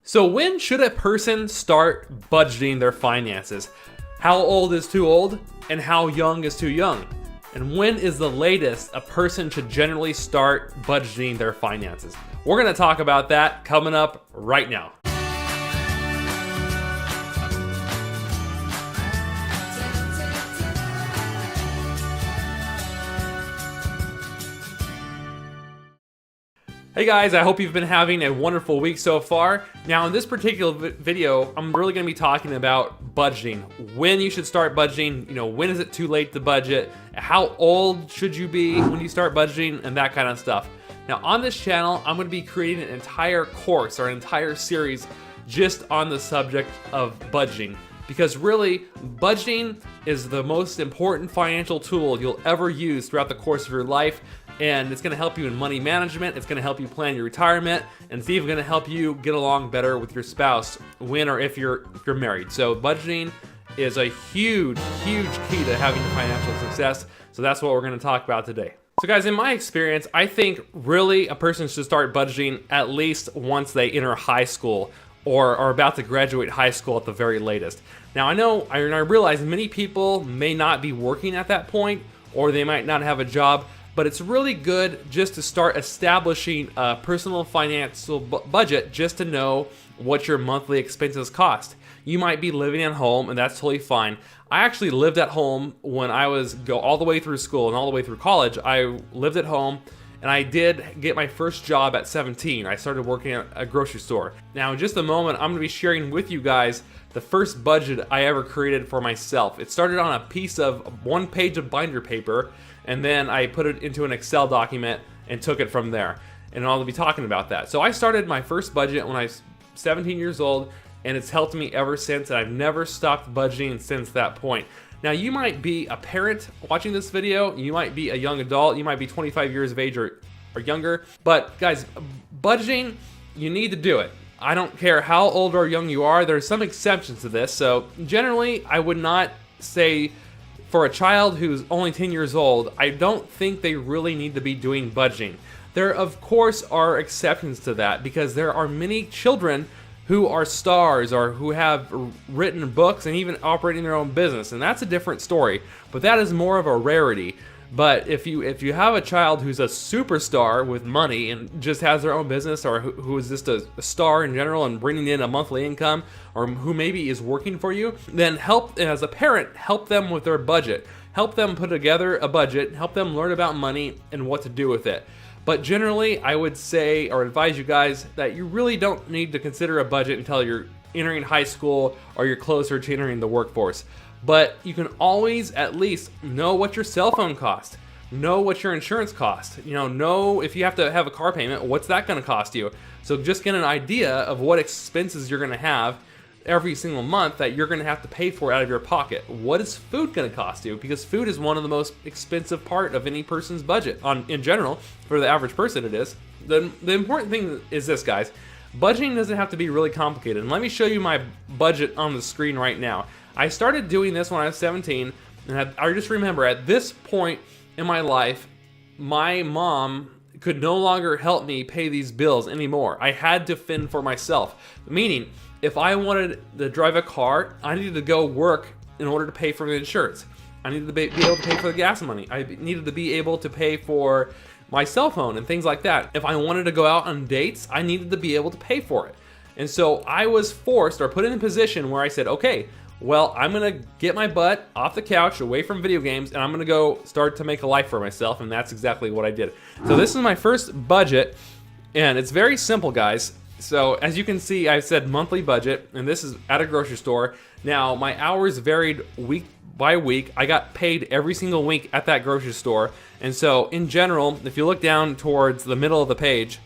So when should a person start budgeting their finances? How old is too old? And how young is too young? And when is the latest a person should generally start budgeting their finances? We're going to talk about that coming up right now. Hey guys, I hope you've been having a wonderful week so far. Now in this particular video, I'm really going to be talking about budgeting. When you should start budgeting, when is it too late to budget? How old should you be when you start budgeting and that kind of stuff. Now on this channel, I'm going to be creating an entire course or an entire series just on the subject of budgeting. Because really, budgeting is the most important financial tool you'll ever use throughout the course of your life. And it's going to help you in money management, it's going to help you plan your retirement, and it's even going to help you get along better with your spouse when or if you're married. So budgeting is a huge key to having financial success. So that's what we're going to talk about today. So guys, in my experience, I think really a person should start budgeting at least once they enter high school or are about to graduate high school at the very latest. Now I realize many people may not be working at that point, or they might not have a job, but it's really good just to start establishing a personal financial budget just to know what your monthly expenses cost. You might be living at home, and that's totally fine. I actually lived at home when I was all the way through school and all the way through college. I lived at home, and I did get my first job at 17. I started working at a grocery store. Now in just a moment, I'm going to be sharing with you guys the first budget I ever created for myself. It started on a piece of 1 page of binder paper, and then I put it into an Excel document and took it from there. And I'll be talking about that. So I started my first budget when I was 17 years old, and it's helped me ever since, and I've never stopped budgeting since that point. Now you might be a parent watching this video, you might be a young adult, you might be 25 years of age or younger, but guys, budgeting, you need to do it. I don't care how old or young you are, there's some exceptions to this. So generally, I would not say for a child who's only 10 years old, I don't think they really need to be doing budgeting. There, of course, are exceptions to that because there are many children who are stars or who have written books and even operating their own business, and that's a different story, but that is more of a rarity. But if you have a child who's a superstar with money and just has their own business, or who is just a star in general and bringing in a monthly income, or who maybe is working for you, then as a parent, help them with their budget. Help them put together a budget, help them learn about money and what to do with it. But generally, I would say or advise you guys that you really don't need to consider a budget until you're entering high school or you're closer to entering the workforce. But you can always at least know what your cell phone costs, know what your insurance costs, know if you have to have a car payment, what's that going to cost you. So just get an idea of what expenses you're going to have every single month that you're going to have to pay for out of your pocket. What is food going to cost you? Because food is one of the most expensive part of any person's budget in general. For the average person it is. The important thing is this, guys. Budgeting doesn't have to be really complicated. And let me show you my budget on the screen right now. I started doing this when I was 17, and I just remember at this point in my life, my mom could no longer help me pay these bills anymore. I had to fend for myself. Meaning, if I wanted to drive a car, I needed to go work in order to pay for the insurance. I needed to be able to pay for the gas money. I needed to be able to pay for my cell phone and things like that. If I wanted to go out on dates, I needed to be able to pay for it. And so I was forced or put in a position where I said, okay, well, I'm going to get my butt off the couch, away from video games, and I'm going to go start to make a life for myself, and that's exactly what I did. So this is my first budget, and it's very simple, guys. So as you can see, I said monthly budget, and this is at a grocery store. Now, my hours varied week by week. I got paid every single week at that grocery store, and so in general, if you look down towards the middle of the page,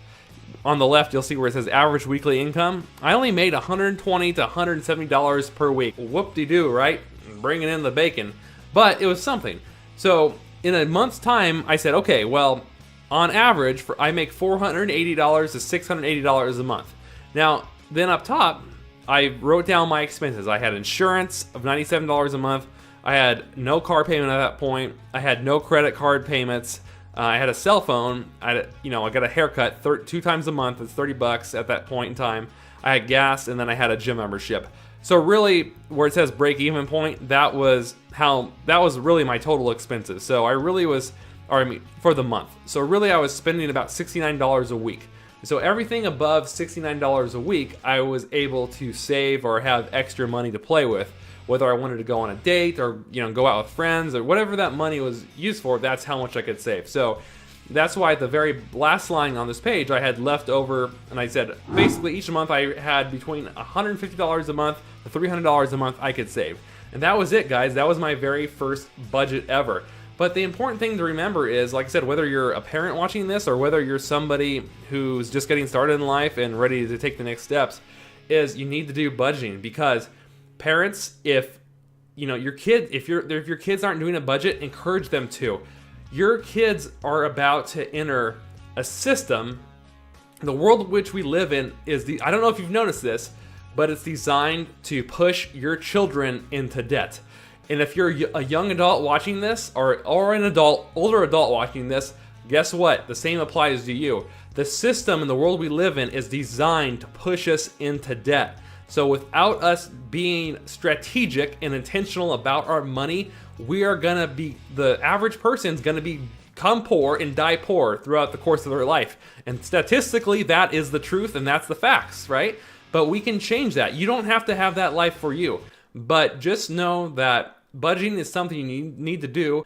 on the left, you'll see where it says average weekly income. I only made $120 to $170 per week. Whoop-de-doo, right? Bringing in the bacon. But it was something. So in a month's time, I said, okay, well, on average, I make $480 to $680 a month. Now, then up top, I wrote down my expenses. I had insurance of $97 a month. I had no car payment at that point. I had no credit card payments. I had a cell phone. I got a haircut 2 times a month. It's $30 at that point in time. I had gas, and then I had a gym membership. So really, where it says break-even point, that was really my total expenses. So I really was, for the month. So really, I was spending about $69 a week. So everything above $69 a week, I was able to save or have extra money to play with. Whether I wanted to go on a date or go out with friends or whatever that money was used for, that's how much I could save. So that's why at the very last line on this page, I had left over, and I said basically each month I had between $150 a month to $300 a month I could save. And that was it, guys. That was my very first budget ever. But the important thing to remember is, like I said, whether you're a parent watching this or whether you're somebody who's just getting started in life and ready to take the next steps, is you need to do budgeting. Because parents, if your kids aren't doing a budget, encourage them to. Your kids are about to enter a system. The world which we live in I don't know if you've noticed this, but it's designed to push your children into debt. And if you're a young adult watching this, or an older adult watching this, guess what? The same applies to you. The system in the world we live in is designed to push us into debt. So without us being strategic and intentional about our money, the average person's gonna become poor and die poor throughout the course of their life. And statistically, that is the truth and that's the facts, right? But we can change that. You don't have to have that life for you. But just know that budgeting is something you need to do.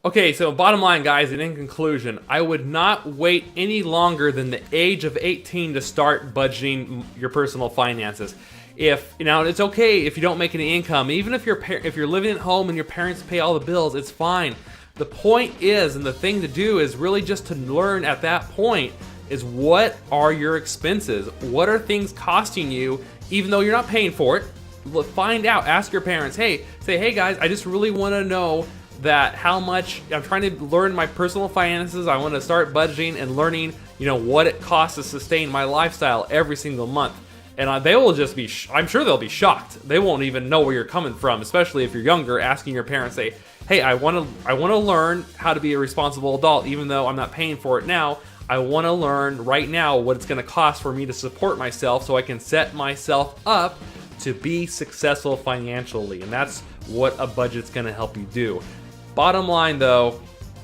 Okay, so bottom line, guys, and in conclusion, I would not wait any longer than the age of 18 to start budgeting your personal finances. It's okay if you don't make any income. Even if you're living at home and your parents pay all the bills, it's fine. The point is, and the thing to do is really just to learn at that point, is what are your expenses? What are things costing you, even though you're not paying for it? Find out, ask your parents, hey guys, I just really want to know that how much I'm trying to learn my personal finances. I want to start budgeting and learning, what it costs to sustain my lifestyle every single month. And they will just I'm sure they'll be shocked. They won't even know where you're coming from, especially if you're younger, asking your parents, say, hey, I want to learn how to be a responsible adult, even though I'm not paying for it now. I want to learn right now what it's going to cost for me to support myself so I can set myself up to be successful financially. And that's what a budget's going to help you do. Bottom line though,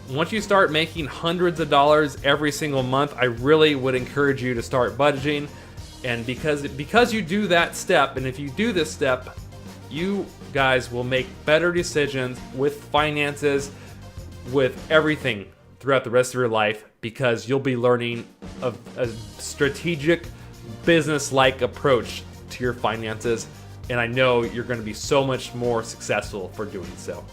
once you start making hundreds of dollars every single month, I really would encourage you to start budgeting. And because you do that step, and if you do this step, you guys will make better decisions with finances, with everything throughout the rest of your life, because you'll be learning a strategic, business-like approach to your finances. And I know you're going to be so much more successful for doing so.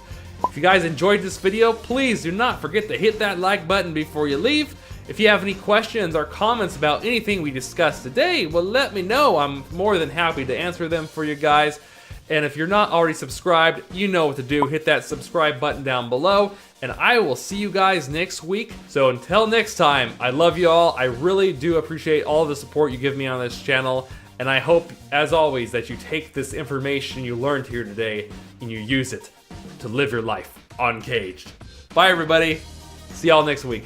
If you guys enjoyed this video, please do not forget to hit that like button before you leave. If you have any questions or comments about anything we discussed today, well, let me know. I'm more than happy to answer them for you guys. And if you're not already subscribed, you know what to do. Hit that subscribe button down below, and I will see you guys next week. So until next time, I love you all. I really do appreciate all the support you give me on this channel. And I hope, as always, that you take this information you learned here today and you use it to live your life uncaged. Bye, everybody. See y'all next week.